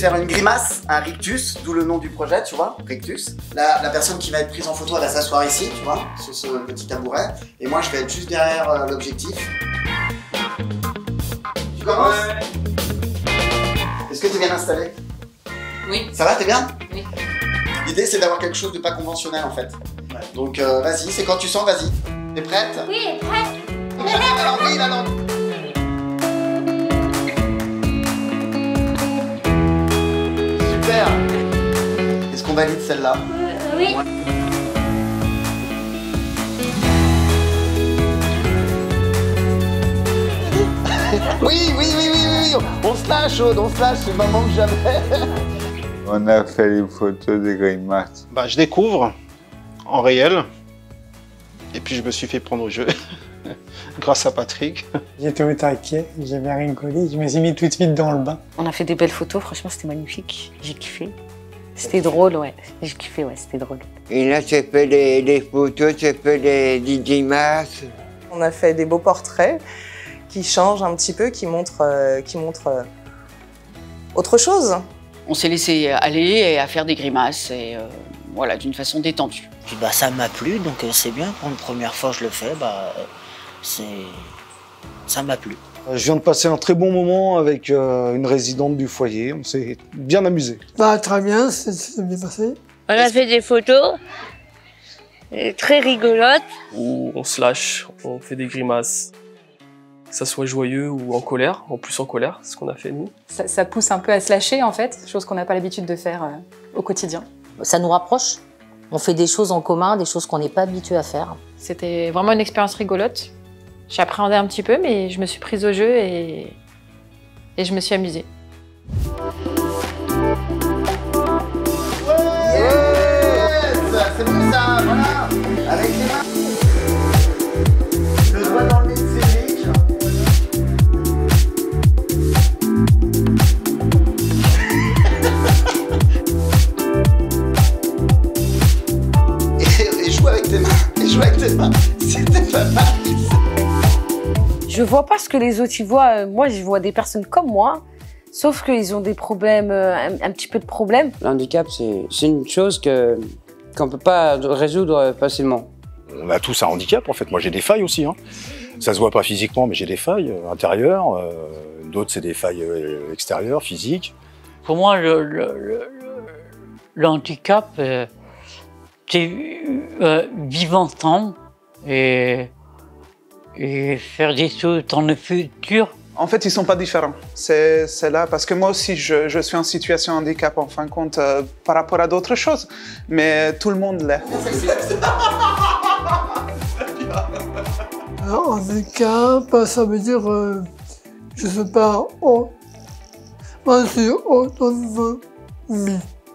faire une grimace, un rictus, d'où le nom du projet, tu vois, rictus. La personne qui va être prise en photo, elle va s'asseoir ici, tu vois, sur ce petit tabouret. Et moi, je vais être juste derrière l'objectif. Tu commences? Est-ce que tu es bien installé? Oui. Ça va, t'es bien? Oui. L'idée, c'est d'avoir quelque chose de pas conventionnel, en fait. Donc, vas-y, c'est quand tu sens, vas-y. T'es prête? Oui, prête. J'arrive à l'envie, la langue. Super. Est-ce qu'on valide celle-là? Oui. Oui, on se lâche, Aude, on se lâche, c'est maman que jamais. On a fait les photos des grimaces. Bah, je découvre en réel, et puis je me suis fait prendre au jeu, grâce à Patrick. J'étais au taquet, j'avais rigolé, je me suis mis tout de suite dans le bain. On a fait des belles photos, franchement c'était magnifique, j'ai kiffé. C'était drôle, ouais, j'ai kiffé, ouais, c'était drôle. Et là, j'ai fait les photos, j'ai fait les grimaces. On a fait des beaux portraits qui changent un petit peu, qui montrent autre chose. On s'est laissé aller à faire des grimaces, et voilà, d'une façon détendue. Puis bah, ça m'a plu, donc c'est bien. Pour une première fois je le fais, bah, ça m'a plu. Je viens de passer un très bon moment avec une résidente du foyer, on s'est bien amusé. Bah, très bien, c'est bien passé. On a fait des photos très rigolotes. Où on se lâche, on fait des grimaces. Que ça soit joyeux ou en colère, en plus en colère, c'est ce qu'on a fait nous. Ça pousse un peu à se lâcher en fait, chose qu'on n'a pas l'habitude de faire au quotidien. Ça nous rapproche, on fait des choses en commun, des choses qu'on n'est pas habitué à faire. C'était vraiment une expérience rigolote. J'appréhendais un petit peu, mais je me suis prise au jeu et je me suis amusée. Yes, c'est bon ça, voilà. Avec les mains. Le doigt dans le nez de Cédric. Et joue avec tes mains. Et joue avec tes main. C'était pas mal. Je vois pas ce que les autres y voient. Moi, je vois des personnes comme moi, sauf qu'ils ont des problèmes, un petit peu de problèmes. Le handicap, c'est une chose qu'on ne peut pas résoudre facilement. On a tous un handicap, en fait. Moi, j'ai des failles aussi. Hein. Ça se voit pas physiquement, mais j'ai des failles intérieures. D'autres, c'est des failles extérieures, physiques. Pour moi, le handicap, c'est vivre ensemble et faire des choses dans le futur. En fait, ils sont pas différents. C'est là, parce que moi aussi, je suis en situation de handicap, en fin de compte, par rapport à d'autres choses. Mais tout le monde l'est. Handicap, ça veut dire, je sais pas, moi, c'est autonomie.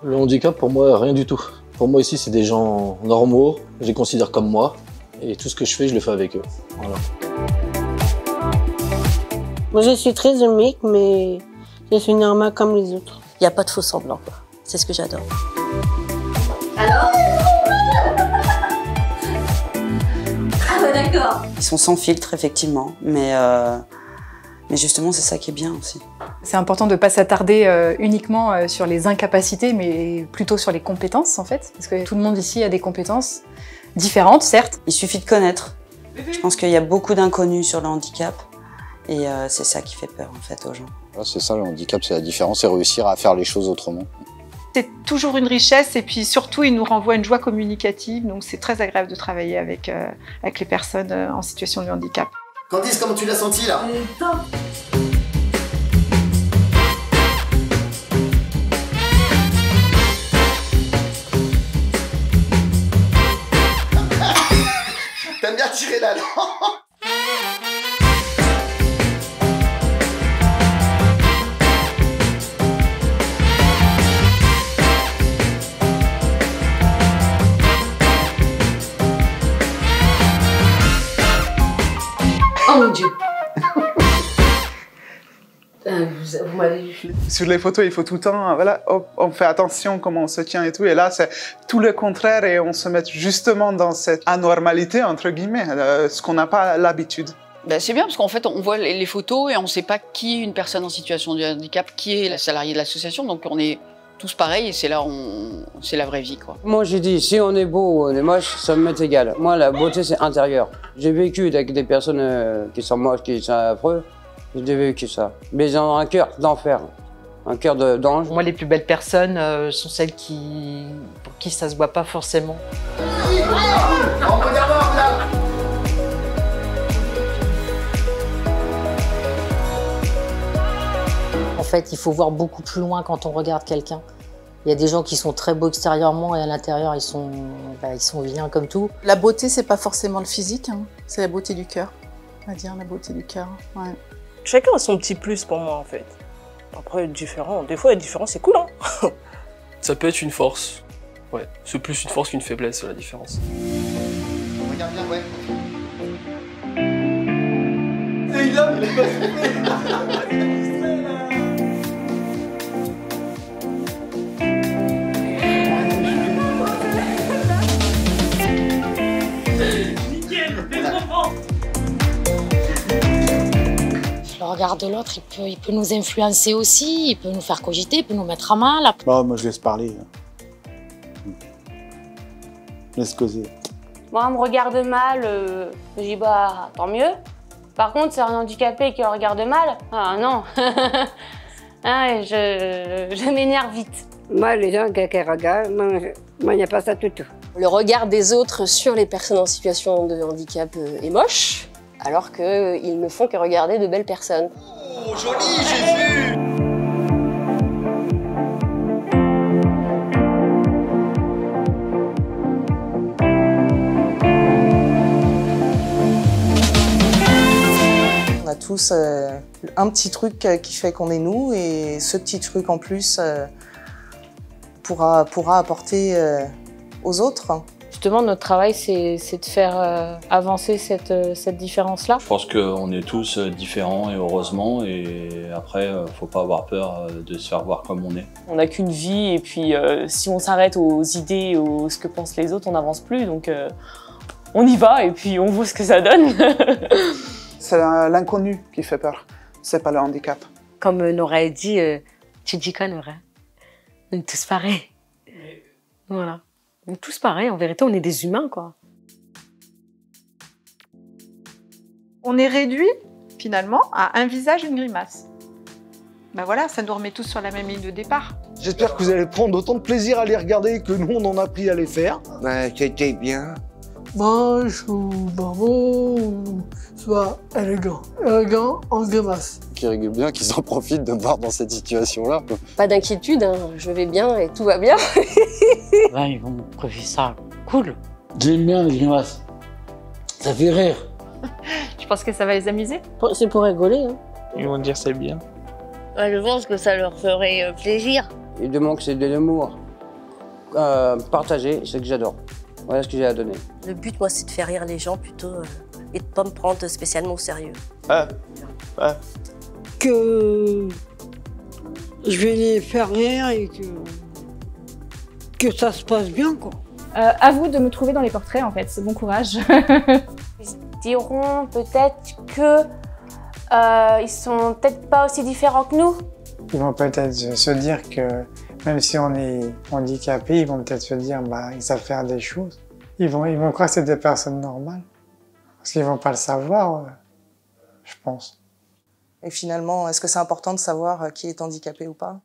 Le handicap, pour moi, rien du tout. Pour moi, ici, c'est des gens normaux, je les considère comme moi. Et tout ce que je fais, je le fais avec eux. Voilà. Moi, je suis très unique, mais je suis normale comme les autres. Il n'y a pas de faux semblant, quoi. C'est ce que j'adore. Alors? Ah bah d'accord. Ils sont sans filtre, effectivement, mais justement, c'est ça qui est bien aussi. C'est important de ne pas s'attarder uniquement sur les incapacités, mais plutôt sur les compétences, en fait. Parce que tout le monde ici a des compétences différentes, certes. Il suffit de connaître. Je pense qu'il y a beaucoup d'inconnus sur le handicap, et c'est ça qui fait peur, en fait, aux gens. C'est ça, le handicap, c'est la différence, c'est réussir à faire les choses autrement. C'est toujours une richesse, et puis surtout, il nous renvoie une joie communicative, donc c'est très agréable de travailler avec les personnes en situation de handicap. Candice, comment tu l'as senti là? T'aimes bien tirer la langue? Oh mon Dieu. Vous m'avez vu. Sur les photos, il faut tout le temps, voilà, on fait attention comment on se tient et tout. Et là, c'est tout le contraire et on se met justement dans cette anormalité, entre guillemets, ce qu'on n'a pas l'habitude. C'est bien parce qu'en fait on voit les photos et on ne sait pas qui est une personne en situation de handicap, qui est la salariée de l'association, donc on est tous pareils et c'est là c'est la vraie vie, quoi. Moi j'ai dit, si on est beau ou on est moche, ça me m'est égal. Moi la beauté c'est intérieur. J'ai vécu avec des personnes qui sont moches, qui sont affreux, j'ai vécu ça. Mais ils ont un cœur d'enfer, un cœur d'ange. Moi les plus belles personnes sont celles pour qui ça se voit pas forcément. En fait, il faut voir beaucoup plus loin quand on regarde quelqu'un. Il y a des gens qui sont très beaux extérieurement et à l'intérieur, ils sont vilains comme tout. La beauté, c'est pas forcément le physique, hein. C'est la beauté du cœur. On va dire la beauté du cœur. Ouais. Chacun a son petit plus pour moi, en fait. Après, être différent, des fois être différent, c'est cool, hein. Ça peut être une force. Ouais, c'est plus une force qu'une faiblesse, la différence. Regarde bien, ouais. Et il est pas Le regard de l'autre, il peut nous influencer aussi, il peut nous faire cogiter, il peut nous mettre à mal. Bah, moi je laisse parler. Laisse causer. Moi, on me regarde mal, je dis bah tant mieux. Par contre, c'est un handicapé qui regarde mal. Ah non, ah, je m'énerve vite. Moi, les gens qui regardent, moi, il n'y a pas ça du tout. Le regard des autres sur les personnes en situation de handicap est moche, alors qu'ils ne font que regarder de belles personnes. Oh, joli Jésus! On a tous un petit truc qui fait qu'on est nous, et ce petit truc en plus pourra apporter aux autres. Justement, notre travail, c'est de faire avancer cette différence-là. Je pense qu'on est tous différents et heureusement, et après, faut pas avoir peur de se faire voir comme on est. On n'a qu'une vie, et puis si on s'arrête aux idées, aux ce que pensent les autres, on n'avance plus, donc on y va et puis on voit ce que ça donne. C'est l'inconnu qui fait peur, c'est pas le handicap. Comme Nora a dit, tu dis quoi Nora? On est tous pareils. Voilà. On est tous pareils, en vérité, on est des humains, quoi. On est réduit, finalement, à un visage et une grimace. Ben voilà, ça nous remet tous sur la même ligne de départ. J'espère que vous allez prendre autant de plaisir à les regarder que nous, on en a pris à les faire. C'était bien. Moche ou barbon, soit élégant. Élégant en grimace. Qui rigole bien, qu'ils en profitent de me voir dans cette situation-là. Pas d'inquiétude, hein, je vais bien et tout va bien. Ben, ils vont trouver ça cool. J'aime bien les grimaces. Ça fait rire. Tu penses que ça va les amuser? C'est pour rigoler. Hein. Ils vont dire c'est bien. Ouais, je pense que ça leur ferait plaisir. Il demande que c'est de l'amour. Partager, c'est que j'adore. Voilà ce que j'ai à donner. Le but, moi, c'est de faire rire les gens plutôt et de pas me prendre spécialement au sérieux. Que je vais les faire rire et que ça se passe bien, quoi. À vous de me trouver dans les portraits, en fait. Bon courage. Ils diront peut-être que ils sont peut-être pas aussi différents que nous. Ils vont peut-être se dire que même si on est handicapé, ils vont peut-être se dire bah ils savent faire des choses. Ils vont croire que c'est des personnes normales. Parce qu'ils vont pas le savoir, je pense. Et finalement, est-ce que c'est important de savoir qui est handicapé ou pas?